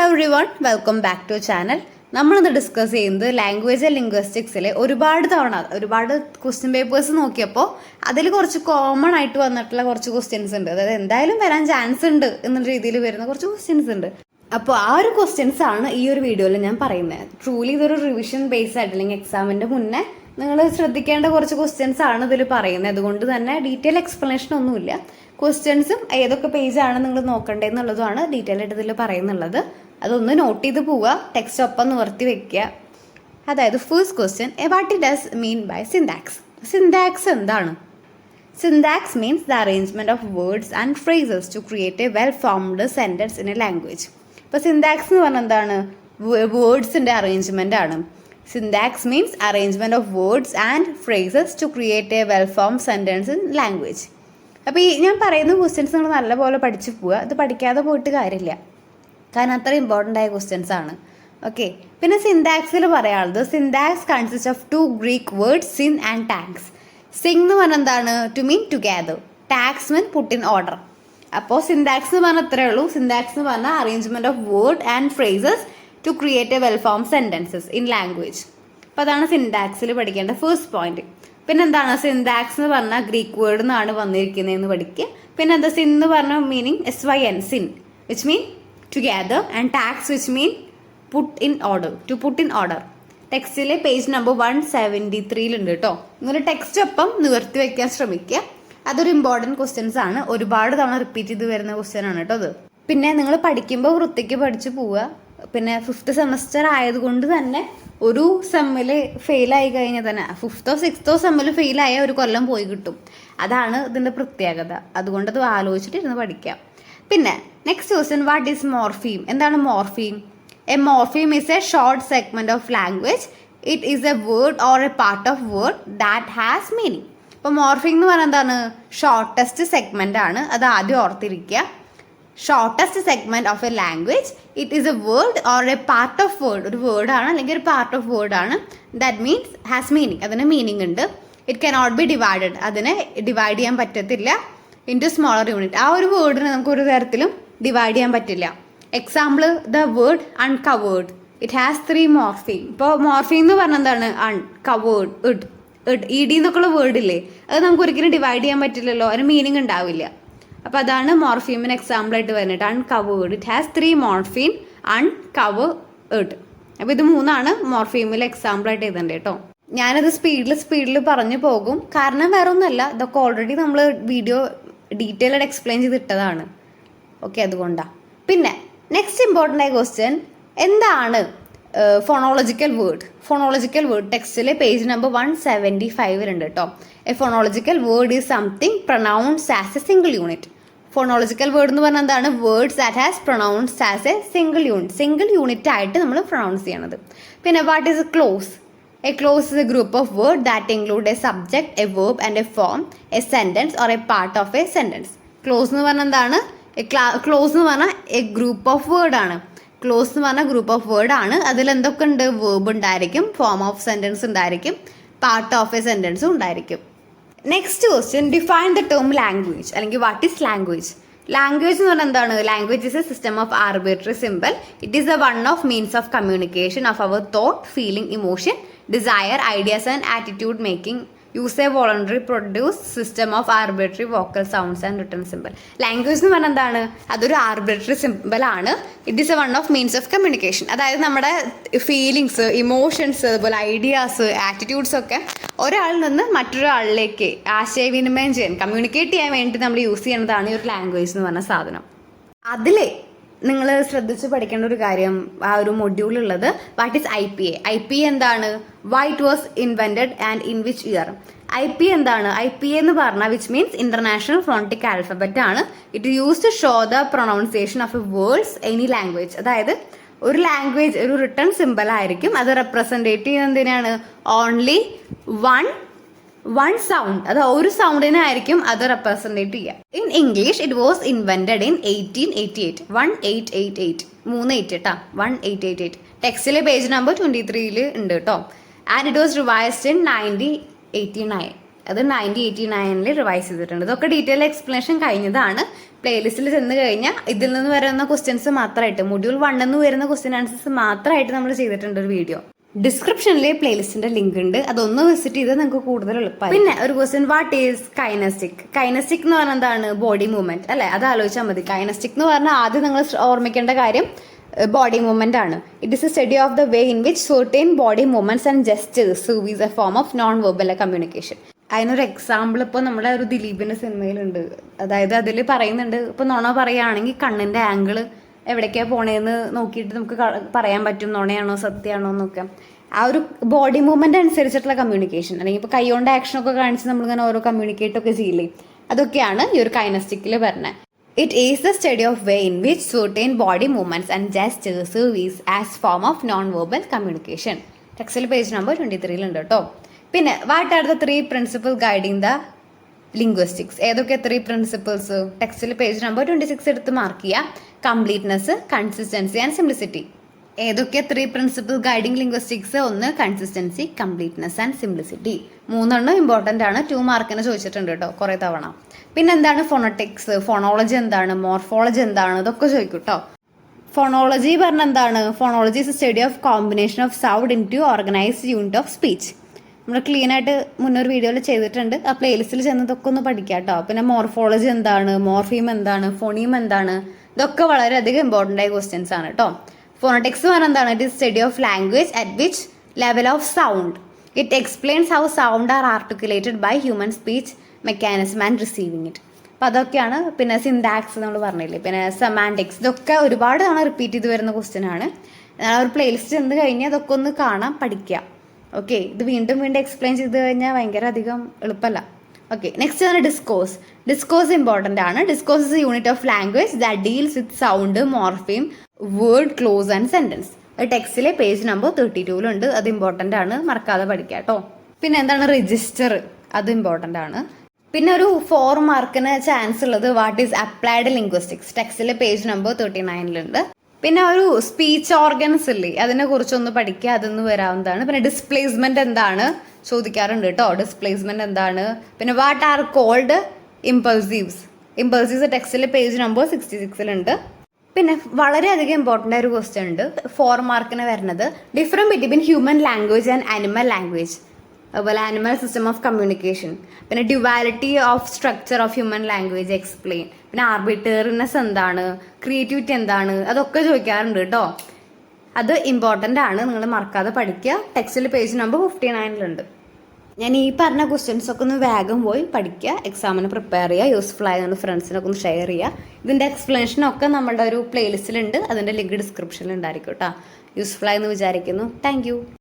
Everyone welcome back to channel. നമ്മളിന്ന് discuss ചെയ്യുന്നത് language and ലിംഗ്വിസ്റ്റിക്സിലെ ഒരുപാട് ക്വസ്റ്റ്യൻ പേപ്പേഴ്സ് നോക്കിയപ്പോൾ അതിൽ കുറച്ച് കോമൺ ആയിട്ട് വന്നിട്ടുള്ള കുറച്ച് ക്വസ്റ്റ്യൻസ് ഉണ്ട്. അതായത് എന്തായാലും വരാൻ ചാൻസ് ഉണ്ട് എന്നുള്ള രീതിയിൽ വരുന്ന കുറച്ച് ക്വസ്റ്റ്യൻസ് ഉണ്ട്. അപ്പോൾ ആ ഒരു ക്വസ്റ്റ്യൻസ് ആണ് ഈ ഒരു വീഡിയോയിൽ ഞാൻ പറയുന്നത്. ട്രൂലി ഇതൊരു റിവിഷൻ ബേസ് ആയിട്ട് അല്ലെങ്കിൽ എക്സാമിൻ്റെ മുന്നേ നിങ്ങൾ ശ്രദ്ധിക്കേണ്ട കുറച്ച് ക്വസ്റ്റ്യൻസ് ആണ് ഇതിൽ പറയുന്നത്. അതുകൊണ്ട് തന്നെ ഡീറ്റെയിൽ എക്സ്പ്ലനേഷൻ ഒന്നുമില്ല. ക്വസ്റ്റ്യൻസും ഏതൊക്കെ പേജാണ് നിങ്ങൾ നോക്കേണ്ടതെന്നുള്ളതുമാണ് ഡീറ്റെയിൽ ആയിട്ട് ഇതിൽ പറയുന്നുള്ളത്. അതൊന്ന് നോട്ട് ചെയ്ത് പോവുക, ടെക്സ്റ്റ് ഒപ്പം നിവർത്തി വെക്കുക. അതായത് first question, what it does mean by syntax. Syntax എന്താണ്? Syntax means the arrangement of words and phrases to create a well formed sentence in a language. ഇപ്പോൾ സിൻടാക്സ് എന്ന് പറഞ്ഞാൽ എന്താണ്? വേർഡ്സിൻ്റെ അറേഞ്ച്മെന്റ് ആണ്. Syntax means arrangement of words and phrases to create a well formed sentence in language. അപ്പോൾ ഈ ഞാൻ പറയുന്ന ക്വസ്റ്റ്യൻസ് നിങ്ങൾ നല്ലപോലെ പഠിച്ചു പോവുക. ഇത് പഠിക്കാതെ പോയിട്ട് കാര്യമില്ല, കാരണം അത്ര ഇമ്പോർട്ടൻ്റ് ആയ ക്വസ്റ്റ്യൻസ് ആണ്. ഓക്കെ, പിന്നെ സിൻടാക്സിൽ പറയാനുള്ളത്, syntax consist of two Greek words syn and tax. Syn എന്ന് പറഞ്ഞാൽ എന്താണ്? To mean together. Tax mean put in order. അപ്പോൾ സിൻടാക്സ് എന്ന് പറഞ്ഞാൽ അത്രേ ഉള്ളൂ. സിൻടാക്സ് എന്ന് പറഞ്ഞാൽ arrangement of word and phrases to create a well form sentences in language. അപ്പോൾ അതാണ് സിൻടാക്സിൽ പഠിക്കേണ്ട ഫസ്റ്റ് പോയിന്റ്. പിന്നെ എന്താണ് സിൻടാക്സ് എന്ന് പറഞ്ഞാൽ ഗ്രീക്ക് വേർഡ് നിന്നാണ് വന്നിരിക്കുന്നതെന്ന് പഠിക്കുക. പിന്നെ എന്താ സിൻ എന്ന് പറഞ്ഞ meaning SYN, syn which mean together, and tax which mean put in order, to put in order. ടെക്സ്റ്റിലെ പേജ് നമ്പർ 173 ഉണ്ട് കേട്ടോ. നിങ്ങൾ ടെക്സ്റ്റ് ഒപ്പം നിവർത്തി വയ്ക്കാൻ ശ്രമിക്കുക. അതൊരു ഇമ്പോർട്ടൻറ്റ് ക്വസ്റ്റ്യൻസ് ആണ്. ഒരുപാട് തവണ റിപ്പീറ്റ് ചെയ്ത് വരുന്ന ക്വസ്റ്റ്യൻ ആണ് കേട്ടോ അത്. പിന്നെ നിങ്ങൾ പഠിക്കുമ്പോൾ വൃത്തിക്ക് പഠിച്ചു പോവുക. പിന്നെ 5th സെമസ്റ്റർ ആയതുകൊണ്ട് തന്നെ ഒരു സെമ്മിൽ ഫെയിലായി കഴിഞ്ഞാൽ തന്നെ 5th or 6th സെമ്മിൽ ഫെയിലായ ഒരു കൊല്ലം പോയി കിട്ടും. അതാണ് ഇതിൻ്റെ പ്രത്യേകത. അതുകൊണ്ട് അത് ആലോചിച്ചിട്ട് ഇരുന്ന് പഠിക്കാം. പിന്നെ next question, what is morpheme? എന്താണ് morpheme? A morpheme is a short segment of language. It is a word or a part of word that has meaning. അപ്പോൾ മോർഫീം എന്ന് പറഞ്ഞാൽ എന്താണ്? ഷോർട്ടസ്റ്റ് സെഗ്മെന്റ് ആണ്. അത് ആദ്യം ഓർത്തിരിക്കുക. Shortest segment of a language. It is a word or a part of word. ഒരു വേർഡ് ആണ് അല്ലെങ്കിൽ ഒരു പാർട്ട് ഓഫ് വേർഡ് ആണ്. That means has meaning. അതിന് മീനിങ് ഉണ്ട്. It cannot be divided. അതിനെ ഡിവൈഡ് ചെയ്യാൻ പറ്റത്തില്ല ഇൻറ്റു സ്മോളർ യൂണിറ്റ്. ആ ഒരു വേർഡിനെ നമുക്ക് ഒരു തരത്തിലും ഡിവൈഡ് ചെയ്യാൻ പറ്റില്ല. Example, the word uncovered. It has 3 morpheme. ഇപ്പോൾ മോർഫീം എന്ന് പറഞ്ഞാൽ എന്താണ്? അൺകവേർഡ്, ED എന്നൊക്കെയുള്ള വേർഡ് ഇല്ലേ, അത് നമുക്ക് ഒരിക്കലും ഡിവൈഡ് ചെയ്യാൻ പറ്റില്ലല്ലോ. അതിന് മീനിങ് ഉണ്ടാവില്ല. അപ്പോൾ അതാണ് മോർഫീമിന് എക്സാമ്പിൾ ആയിട്ട് വരുന്നത്. Uncovered, it has 3 morpheme, uncovered. അപ്പോൾ ഇത് 3 മോർഫീമിൽ എക്സാമ്പിൾ ആയിട്ട് എഴുതണ്ടേ കേട്ടോ. ഞാനത് സ്പീഡിൽ പറഞ്ഞു പോകും, കാരണം വേറെ ഒന്നുമല്ല, ഇതൊക്കെ ഓൾറെഡി നമ്മൾ വീഡിയോ ഡീറ്റെയിൽ ആയിട്ട് എക്സ്പ്ലെയിൻ ചെയ്തിട്ടതാണ്. ഓക്കെ, അതുകൊണ്ടാണ്. പിന്നെ നെക്സ്റ്റ് ഇമ്പോർട്ടൻ്റ് ആയ ക്വസ്റ്റ്യൻ, എന്താണ് ഫോണോളജിക്കൽ വേർഡ്? ഫോണോളജിക്കൽ വേർഡ് ടെക്സ്റ്റിലെ പേജ് നമ്പർ 175 ഉണ്ട് കേട്ടോ. A phonological word is something pronounced as a single unit. Phonological word എന്ന് പറഞ്ഞാൽ എന്താണ്? Words that has pronounced as a single unit ആയിട്ട് നമ്മൾ പ്രൊനൗൺസ് ചെയ്യണത്. പിന്നെ what is a clause? A clause is a group of words that include a subject, a verb and a form, a sentence or a part of a sentence. Clause എന്ന് പറഞ്ഞാൽ എന്താണ്? Close എന്ന് പറഞ്ഞാൽ A group of word ആണ്. Close എന്ന് പറഞ്ഞാൽ group of word ആണ്. അതിൽ എന്തൊക്കെ ഉണ്ട്? വേർബ് ഉണ്ടായിരിക്കും, ഫോം ഓഫ് സെന്റൻസ് ഉണ്ടായിരിക്കും, പാർട്ട് ഓഫ് എ സെന്റൻസും ഉണ്ടായിരിക്കും. Next question, define the term language, അല്ലെങ്കിൽ വാട്ട് ഈസ് ലാംഗ്വേജ്? ലാംഗ്വേജ് എന്ന് പറഞ്ഞാൽ എന്താണ്? Language is a system of arbitrary simple. It is a one of means of communication of our thought, feeling, emotion, desire, ideas and attitude making. Use a voluntary produced system of arbitrary vocal sounds and written symbol. Language എന്ന് പറഞ്ഞാൽ എന്താണ്? അതൊരു arbitrary simple ആണ്. It is a one of means of communication. അതായത് നമ്മുടെ feelings, emotions, അതുപോലെ ideas, attitudes ഒക്കെ ഒരാളിൽ നിന്ന് മറ്റൊരാളിലേക്ക് ആശയവിനിമയം ചെയ്യാൻ, കമ്മ്യൂണിക്കേറ്റ് ചെയ്യാൻ വേണ്ടി നമ്മൾ യൂസ് ചെയ്യുന്നതാണ് ഈ ഒരു ലാംഗ്വേജ് എന്ന് പറഞ്ഞ സാധനം. അതിലെ നിങ്ങൾ ശ്രദ്ധിച്ച് പഠിക്കേണ്ട ഒരു കാര്യം, ആ ഒരു മൊഡ്യൂളുള്ളത്, വാട്ട് ഈസ് IPA എന്താണ്? Why it was invented and in which year. IPA എന്താണ്? IPA എന്ന് പറഞ്ഞാൽ which means international phonetic alphabet ആണ്. It use to show the pronunciation of a words any language. അതായത് ഒരു ലാംഗ്വേജ് ഒരു റിട്ടൺ സിമ്പിൾ ആയിരിക്കും. അത് റെപ്രസെൻറ്റേറ്റ് ചെയ്യുന്നത് എന്തിനാണ്? Only one sound. അത് ഒരു സൗണ്ടിനായിരിക്കും അത് റെപ്രസെൻറ്റേറ്റ് ചെയ്യുക. In English it was invented in 1888. 1888 കേട്ടോ. 1888 ടെക്സ്റ്റിലെ പേജ് നമ്പർ 23 ഉണ്ട് കേട്ടോ. And it was revised in 1989. അത് 1989 റിവൈസ് ചെയ്തിട്ടുണ്ട്. ഇതൊക്കെ ഡീറ്റെയിൽ എക്സ്പ്ലനേഷൻ കഴിഞ്ഞതാണ്. പ്ലേലിസ്റ്റിൽ ചെന്ന് കഴിഞ്ഞാൽ ഇതിൽ നിന്ന് വരുന്ന ക്വസ്റ്റ്യൻസ് മാത്രമായിട്ട് മൊഡ്യൂൾ 1 നിന്ന് വരുന്ന ക്വസ്റ്റ്യൻ ആൻസേഴ്സ് മാത്രമായിട്ട് നമ്മൾ ചെയ്തിട്ടുണ്ട് ഒരു വീഡിയോ. ഡിസ്ക്രിപ്ഷനിൽ പ്ലേലിസ്റ്റിന്റെ ലിങ്ക് ഉണ്ട്, അതൊന്ന് വിസിറ്റ് ചെയ്ത് നിങ്ങൾക്ക് കൂടുതൽ എളുപ്പമായി. പിന്നെ ഒരു ക്വസ്റ്റ്യൻ, വാട്ട് ഈസ് കൈനസ്റ്റിക്? കൈനസ്റ്റിക് എന്ന് പറഞ്ഞാൽ എന്താണ്? ബോഡി മൂവ്മെന്റ് അല്ലെ? അത് ആലോചിച്ചാൽ മതി. കൈനസ്റ്റിക് എന്ന് പറഞ്ഞാൽ ആദ്യം നിങ്ങൾ ഓർമ്മിക്കേണ്ട കാര്യം ബോഡി മൂവ്മെന്റ് ആണ്. It is a study of the way in which certain body movements and gestures serve is A form of non verbal communication. അതിനൊരു എക്സാമ്പിൾ ഇപ്പോൾ നമ്മുടെ ഒരു ദിലീപിന്റെ സിനിമയിലുണ്ട്. അതായത് അതിൽ പറയുന്നുണ്ട്, ഇപ്പൊ നുണ പറയുകയാണെങ്കിൽ കണ്ണിന്റെ ആംഗിള് എവിടേക്കാണ് പോണേന്ന് നോക്കിയിട്ട് നമുക്ക് പറയാൻ പറ്റും നുണയാണോ സത്യമാണോ എന്നൊക്കെ. ആ ഒരു ബോഡി മൂവ്മെന്റ് അനുസരിച്ചിട്ടുള്ള കമ്മ്യൂണിക്കേഷൻ, അല്ലെങ്കിൽ ഇപ്പോൾ കൈകൊണ്ട് ആക്ഷനൊക്കെ കാണിച്ച് നമ്മളിങ്ങനെ ഓരോ കമ്മ്യൂണിക്കേറ്റ് ഒക്കെ ചെയ്യില്ലേ, അതൊക്കെയാണ് ഈ ഒരു കൈനസ്റ്റിക്കിൽ പറഞ്ഞത്. It is the study of way in which certain body movements and gestures serve as form of non-verbal communication. ടെക്സ്റ്റിൽ പേജ് നമ്പർ 23 ഉണ്ട് കേട്ടോ. പിന്നെ what are the 3 principles guiding the linguistics? ഏതൊക്കെ 3 പ്രിൻസിപ്പിൾസ്? ടെക്സ്റ്റിൽ പേജ് നമ്പർ 26 എടുത്ത് mark ചെയ്യുക. Completeness, consistency and simplicity. ഏതൊക്കെ 3 principles guiding linguistics? ഒന്ന് consistency, completeness and simplicity. 3 important ആണ്. 2 മാർക്കിന് ചോദിച്ചിട്ടുണ്ട് കേട്ടോ കുറേ തവണ. പിന്നെ എന്താണ് ഫോണറ്റിക്സ്? ഫോണോളജി എന്താണ്? മോർഫോളജി എന്താണ്? ഇതൊക്കെ ചോദിക്കും കേട്ടോ. ഫോണോളജി പറഞ്ഞ എന്താണ്? Phonology is a study of combination of sound into organised unit of speech. നമ്മൾ ക്ലീൻ ആയിട്ട് മുന്നൊരു വീഡിയോയിൽ ചെയ്തിട്ടുണ്ട്, ആ പ്ലേലിസ്റ്റിൽ ചെന്നതൊക്കെ ഒന്ന് പഠിക്കാം കേട്ടോ. പിന്നെ മോർഫോളജി എന്താണ്? മോർഫീം എന്താണ്? ഫോണീം എന്താണ്? ഇതൊക്കെ വളരെയധികം ഇമ്പോർട്ടൻ്റ് ആയ ക്വസ്റ്റ്യൻസ് ആണ് കേട്ടോ. ഫോണറ്റിക്സ് പറഞ്ഞാൽ എന്താണ്? It is study of language at which level of sound it explains how sound are articulated by human speech mechanism and receiving it. അപ്പോൾ അതൊക്കെയാണ്. പിന്നെ സിൻടാക്സ് നമ്മൾ പറഞ്ഞില്ലേ, പിന്നെ സെമാൻറ്റിക്സ്, ഇതൊക്കെ ഒരുപാട് തവണ റിപ്പീറ്റ് ചെയ്ത് വരുന്ന ക്വസ്റ്റ്യൻ ആണ്. ഒരു പ്ലേലിസ്റ്റ് ചെന്ന് കഴിഞ്ഞാൽ അതൊക്കെ ഒന്ന് കാണാം, പഠിക്കുക. ഓക്കെ, ഇത് വീണ്ടും വീണ്ടും എക്സ്പ്ലെയിൻ ചെയ്ത് കഴിഞ്ഞാൽ ഭയങ്കര അധികം എളുപ്പമല്ല. ഓക്കെ, നെക്സ്റ്റ് ആണ് ഡിസ്കോഴ്സ്. ഡിസ്കോഴ്സ് ഇമ്പോർട്ടൻ്റ് ആണ്. Discourse is a unit of language that deals with sound, morpheme, word, clause and sentence. ടെക്സ്റ്റിലെ പേജ് നമ്പർ 32 അത് ഇമ്പോർട്ടൻ്റ് ആണ്, മറക്കാതെ പഠിക്കുക കേട്ടോ. പിന്നെ എന്താണ് രജിസ്റ്റർ? അത് ഇമ്പോർട്ടൻ്റ് ആണ്. പിന്നെ ഒരു 4 മാർക്കിന് ചാൻസ് ഉള്ളത് വാട്ട് ഈസ് അപ്ലൈഡ് ലിംഗ്വിസ്റ്റിക്സ്. ടെക്സ്റ്റിലെ പേജ് നമ്പർ 39 പിന്നെ ഒരു സ്പീച്ച് ഓർഗൻസ് ഇല്ലേ, അതിനെ കുറിച്ചൊന്ന് പഠിക്കുക, അതൊന്ന് വരാവുന്നതാണ്. പിന്നെ ഡിസ്പ്ലേസ്മെന്റ് എന്താണ് ചോദിക്കാറുണ്ട് കേട്ടോ. ഡിസ്പ്ലേസ്മെന്റ് എന്താണ്? പിന്നെ what are called impulsives. Impulsives ടെക്സ്റ്റിലെ പേജ് നമ്പർ 66 പിന്നെ വളരെയധികം ഇമ്പോർട്ടൻ്റ് ആയ ഒരു ക്വസ്റ്റ്യൻ ഉണ്ട്, 4 മാർക്കിന് വരുന്നത്. Difference between human language and animal language, അതുപോലെ ആനിമൽ സിസ്റ്റം ഓഫ് കമ്മ്യൂണിക്കേഷൻ, പിന്നെ duality of structure of human language explain, പിന്നെ ആർബിട്രറിനെസ് എന്താണ്, ക്രിയേറ്റിവിറ്റി എന്താണ്, അതൊക്കെ ചോദിക്കാറുണ്ട് കേട്ടോ. അത് ഇമ്പോർട്ടൻ്റ് ആണ്, നിങ്ങൾ മറക്കാതെ പഠിക്കുക. ടെക്സ്റ്റിൽ പേജ് നമ്പർ 59 ഞാൻ ഈ പറഞ്ഞ ക്വസ്റ്റ്യൻസ് ഒക്കെ ഒന്ന് വേഗം പോയി പഠിക്കുക, എക്സാമിന് പ്രിപ്പയർ ചെയ്യുക. യൂസ്ഫുൾ ആയതുകൊണ്ട് ഫ്രണ്ട്സിനൊക്കെ ഒന്ന് ഷെയർ ചെയ്യുക. ഇതിൻ്റെ എക്സ്പ്ലനേഷനൊക്കെ നമ്മുടെ ഒരു പ്ലേലിസ്റ്റിലുണ്ട്, അതിൻ്റെ ലിങ്ക് ഡിസ്ക്രിപ്ഷനിൽ ഉണ്ടായിരിക്കും കേട്ടോ. യൂസ്ഫുൾ ആയെന്ന് വിചാരിക്കുന്നു. താങ്ക്